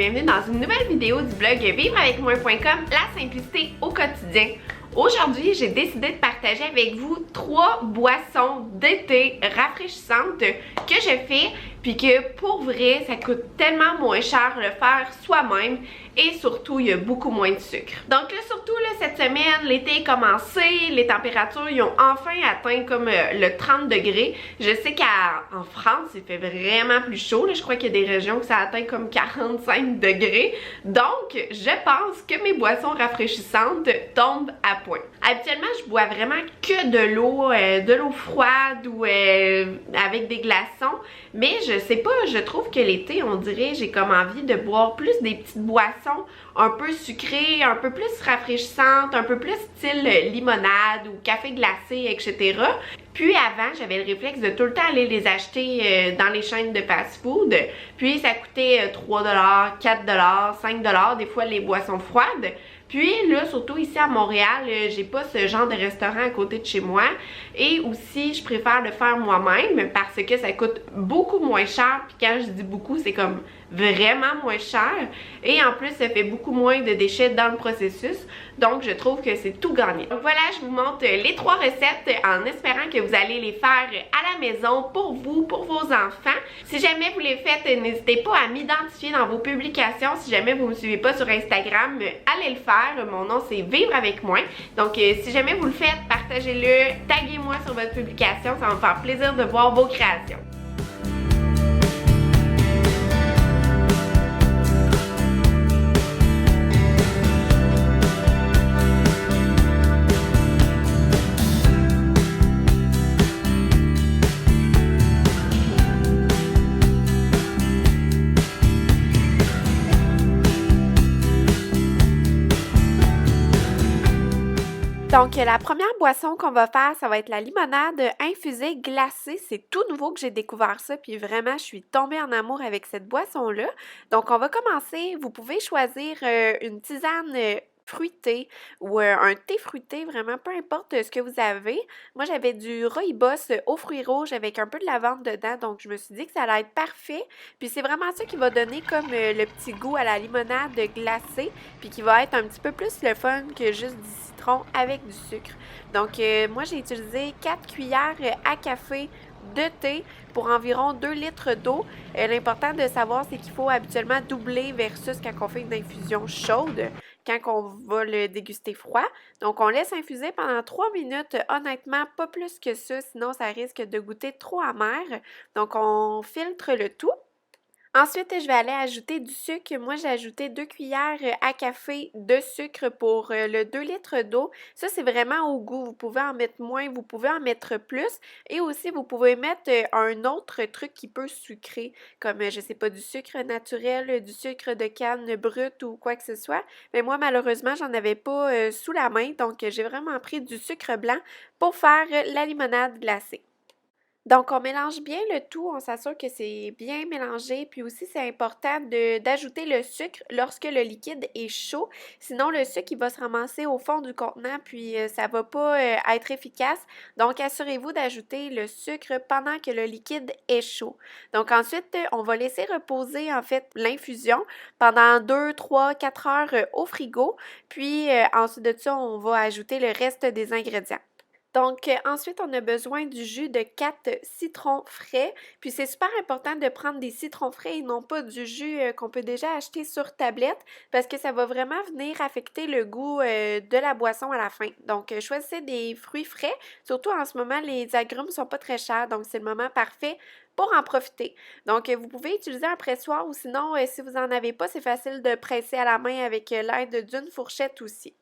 bienvenue dans une nouvelle vidéo du blog vivreavecmoi.com, la simplicité au quotidien. Aujourd'hui, j'ai décidé de partager avec vous 3 boissons d'été rafraîchissantes que je fais, puis que pour vrai, ça coûte tellement moins cher le faire soi-même et surtout, il y a beaucoup moins de sucre. Donc là, surtout là, cette semaine, l'été est commencé, les températures ils ont enfin atteint comme le 30 degrés. Je sais qu'en France, il fait vraiment plus chaud. Là. Je crois qu'il y a des régions que ça atteint comme 45 degrés. Donc, je pense que mes boissons rafraîchissantes tombent à point. Habituellement, je bois vraiment que de l'eau froide ou avec des glaçons. Mais je sais pas, je trouve que l'été, on dirait, j'ai comme envie de boire plus des petites boissons un peu sucrées, un peu plus rafraîchissantes, un peu plus style limonade ou café glacé, etc. Puis avant, j'avais le réflexe de tout le temps aller les acheter dans les chaînes de fast-food. Puis ça coûtait 3$, 4$, 5$, des fois les boissons froides. Puis là, surtout ici à Montréal, j'ai pas ce genre de restaurant à côté de chez moi. Et aussi, je préfère le faire moi-même parce que ça coûte beaucoup moins cher. Puis quand je dis beaucoup, c'est comme vraiment moins cher. Et en plus, ça fait beaucoup moins de déchets dans le processus. Donc, je trouve que c'est tout gagné. Donc voilà, je vous montre les 3 recettes en espérant que vous allez les faire à la maison pour vous, pour vos enfants. Si jamais vous les faites, n'hésitez pas à m'identifier dans vos publications. Si jamais vous ne me suivez pas sur Instagram, allez le faire. Mon nom, c'est Vivre avec moi. Donc, si jamais vous le faites, partagez-le, taguez-moi sur votre publication. Ça va me faire plaisir de voir vos créations. Donc, la première boisson qu'on va faire, ça va être la limonade infusée glacée. C'est tout nouveau que j'ai découvert ça, puis vraiment, je suis tombée en amour avec cette boisson-là. Donc, on va commencer. Vous pouvez choisir une tisane fruité ou un thé fruité, vraiment, peu importe ce que vous avez. Moi, j'avais du rooibos aux fruits rouges avec un peu de lavande dedans, donc je me suis dit que ça allait être parfait. Puis c'est vraiment ça qui va donner comme le petit goût à la limonade glacée, puis qui va être un petit peu plus le fun que juste du citron avec du sucre. Donc, moi, j'ai utilisé 4 cuillères à café de thé pour environ 2 litres d'eau. L'important de savoir, c'est qu'il faut habituellement doubler versus quand on fait une infusion chaude, quand on va le déguster froid. Donc, on laisse infuser pendant 3 minutes. Honnêtement, pas plus que ça, sinon ça risque de goûter trop amer. Donc, on filtre le tout. Ensuite, je vais aller ajouter du sucre. Moi, j'ai ajouté 2 cuillères à café de sucre pour le 2 litres d'eau. Ça, c'est vraiment au goût. Vous pouvez en mettre moins, vous pouvez en mettre plus. Et aussi, vous pouvez mettre un autre truc qui peut sucrer, comme, je sais pas, du sucre naturel, du sucre de canne brut ou quoi que ce soit. Mais moi, malheureusement, j'en avais pas sous la main. Donc, j'ai vraiment pris du sucre blanc pour faire la limonade glacée. Donc, on mélange bien le tout, on s'assure que c'est bien mélangé, puis aussi c'est important d'ajouter le sucre lorsque le liquide est chaud, sinon le sucre il va se ramasser au fond du contenant, puis ça va pas être efficace. Donc, assurez-vous d'ajouter le sucre pendant que le liquide est chaud. Donc, ensuite, on va laisser reposer en fait l'infusion pendant 2, 3, 4 heures au frigo, puis ensuite de ça, on va ajouter le reste des ingrédients. Donc, ensuite, on a besoin du jus de 4 citrons frais. Puis, c'est super important de prendre des citrons frais et non pas du jus qu'on peut déjà acheter sur tablette parce que ça va vraiment venir affecter le goût de la boisson à la fin. Donc, choisissez des fruits frais. Surtout en ce moment, les agrumes sont pas très chers, donc c'est le moment parfait pour en profiter. Donc, vous pouvez utiliser un pressoir ou sinon, si vous n'en avez pas, c'est facile de presser à la main avec l'aide d'une fourchette aussi.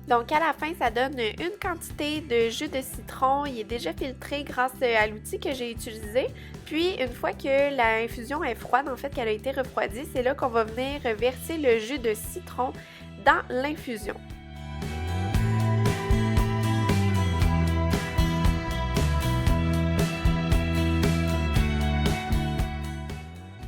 Donc, à la fin, ça donne une quantité de jus de citron. Il est déjà filtré grâce à l'outil que j'ai utilisé. Puis, une fois que l'infusion est froide, en fait, qu'elle a été refroidie, c'est là qu'on va venir verser le jus de citron dans l'infusion.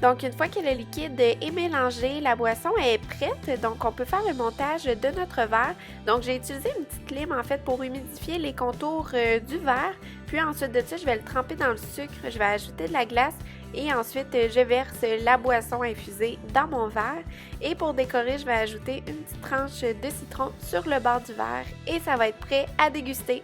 Donc, une fois que le liquide est mélangé, la boisson est prête. Donc, on peut faire le montage de notre verre. Donc, j'ai utilisé une petite lime en fait pour humidifier les contours du verre. Puis ensuite de ça, je vais le tremper dans le sucre. Je vais ajouter de la glace et ensuite, je verse la boisson infusée dans mon verre. Et pour décorer, je vais ajouter une petite tranche de citron sur le bord du verre et ça va être prêt à déguster.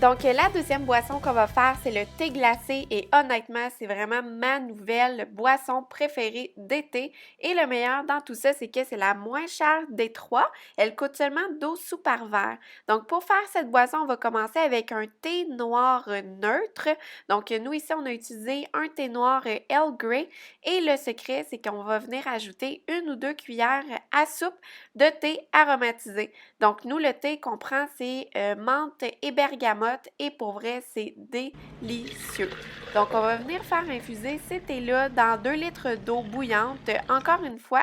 Donc, la deuxième boisson qu'on va faire, c'est le thé glacé et honnêtement, c'est vraiment ma nouvelle boisson préférée d'été. Et le meilleur dans tout ça, c'est que c'est la moins chère des trois. Elle coûte seulement 12 sous par verre. Donc, pour faire cette boisson, on va commencer avec un thé noir neutre. Donc, nous ici, on a utilisé un thé noir Earl Grey. Et le secret, c'est qu'on va venir ajouter 1 ou 2 cuillères à soupe de thé aromatisé. Donc, nous, le thé qu'on prend, c'est menthe et bergamote. Et pour vrai, c'est délicieux. Donc, on va venir faire infuser ces thés-là dans 2 litres d'eau bouillante, encore une fois.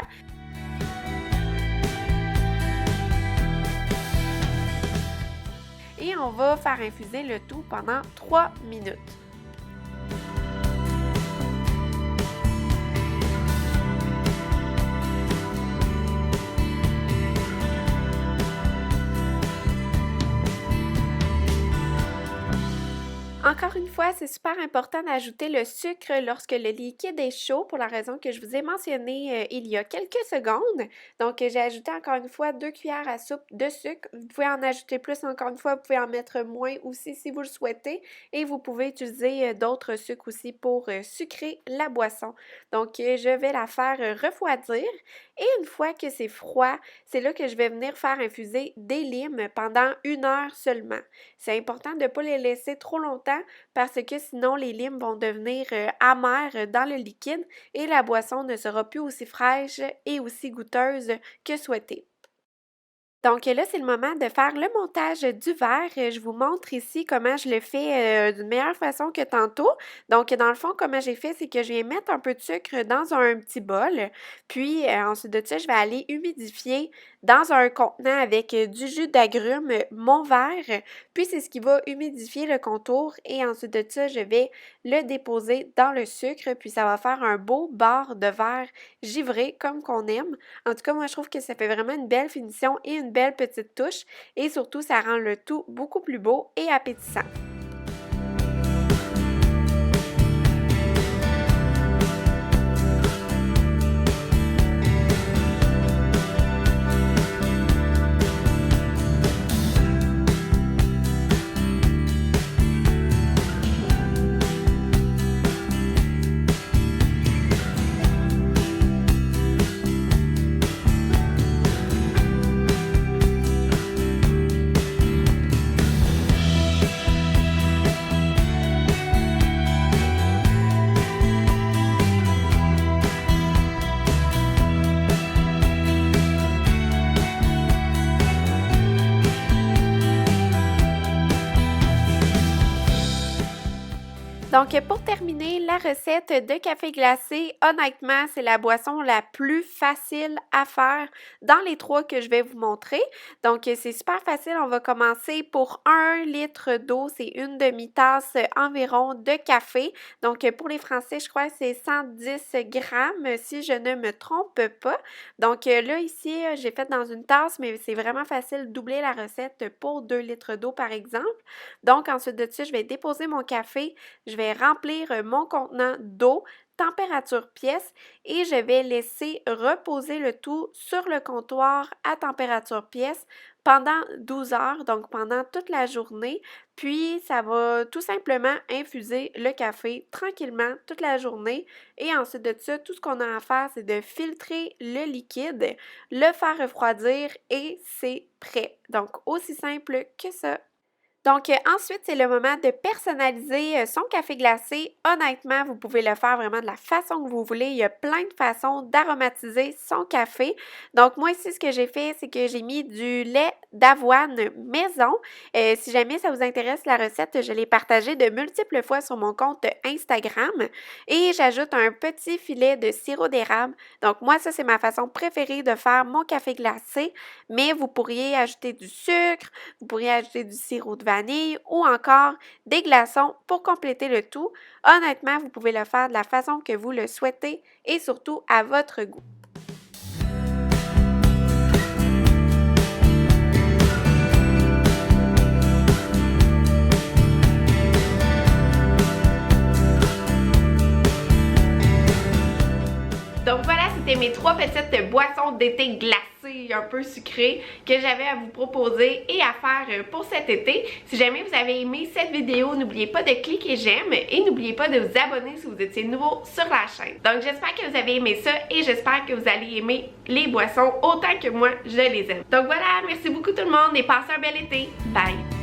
Et on va faire infuser le tout pendant 3 minutes. Encore une fois, c'est super important d'ajouter le sucre lorsque le liquide est chaud pour la raison que je vous ai mentionnée il y a quelques secondes. Donc, j'ai ajouté encore une fois 2 cuillères à soupe de sucre. Vous pouvez en ajouter plus encore une fois, vous pouvez en mettre moins aussi si vous le souhaitez. Et vous pouvez utiliser d'autres sucres aussi pour sucrer la boisson. Donc, je vais la faire refroidir. Et une fois que c'est froid, c'est là que je vais venir faire infuser des limes pendant 1 heure seulement. C'est important de ne pas les laisser trop longtemps parce que sinon les limes vont devenir amères dans le liquide et la boisson ne sera plus aussi fraîche et aussi goûteuse que souhaité. Donc là, c'est le moment de faire le montage du verre. Je vous montre ici comment je le fais d'une meilleure façon que tantôt. Donc, dans le fond, comment j'ai fait, c'est que je vais mettre un peu de sucre dans un petit bol. Puis, ensuite de ça, je vais aller humidifier dans un contenant avec du jus d'agrumes mon verre. Puis, c'est ce qui va humidifier le contour. Et ensuite de ça, je vais le déposer dans le sucre. Puis, ça va faire un beau bord de verre givré comme qu'on aime. En tout cas, moi, je trouve que ça fait vraiment une belle finition et une belle petite touche et surtout, ça rend le tout beaucoup plus beau et appétissant. Donc, pour terminer la recette de café glacé, honnêtement, c'est la boisson la plus facile à faire dans les trois que je vais vous montrer. Donc, c'est super facile. On va commencer pour 1 litre d'eau, c'est une demi-tasse environ de café. Donc, pour les Français, je crois que c'est 110 grammes, si je ne me trompe pas. Donc, là, ici, j'ai fait dans une tasse, mais c'est vraiment facile de doubler la recette pour 2 litres d'eau, par exemple. Donc, ensuite de ça, je vais déposer mon café. Je vais remplir mon contenant d'eau, température pièce, et je vais laisser reposer le tout sur le comptoir à température pièce pendant 12 heures, donc pendant toute la journée. Puis, ça va tout simplement infuser le café tranquillement toute la journée. Et ensuite de ça, tout ce qu'on a à faire, c'est de filtrer le liquide, le faire refroidir et c'est prêt. Donc, aussi simple que ça. Donc, ensuite, c'est le moment de personnaliser son café glacé. Honnêtement, vous pouvez le faire vraiment de la façon que vous voulez. Il y a plein de façons d'aromatiser son café. Donc, moi ici, ce que j'ai fait, c'est que j'ai mis du lait d'avoine maison. Si jamais ça vous intéresse, la recette, je l'ai partagée de multiples fois sur mon compte Instagram. Et j'ajoute un petit filet de sirop d'érable. Donc, moi, ça, c'est ma façon préférée de faire mon café glacé. Mais vous pourriez ajouter du sucre, vous pourriez ajouter du sirop de vanille ou encore des glaçons pour compléter le tout. Honnêtement, vous pouvez le faire de la façon que vous le souhaitez et surtout à votre goût. Donc voilà, c'était mes 3 petites boissons d'été glacées un peu sucrées que j'avais à vous proposer et à faire pour cet été. Si jamais vous avez aimé cette vidéo, n'oubliez pas de cliquer j'aime et n'oubliez pas de vous abonner si vous étiez nouveau sur la chaîne. Donc j'espère que vous avez aimé ça et j'espère que vous allez aimer les boissons autant que moi je les aime. Donc voilà, merci beaucoup tout le monde et passez un bel été. Bye!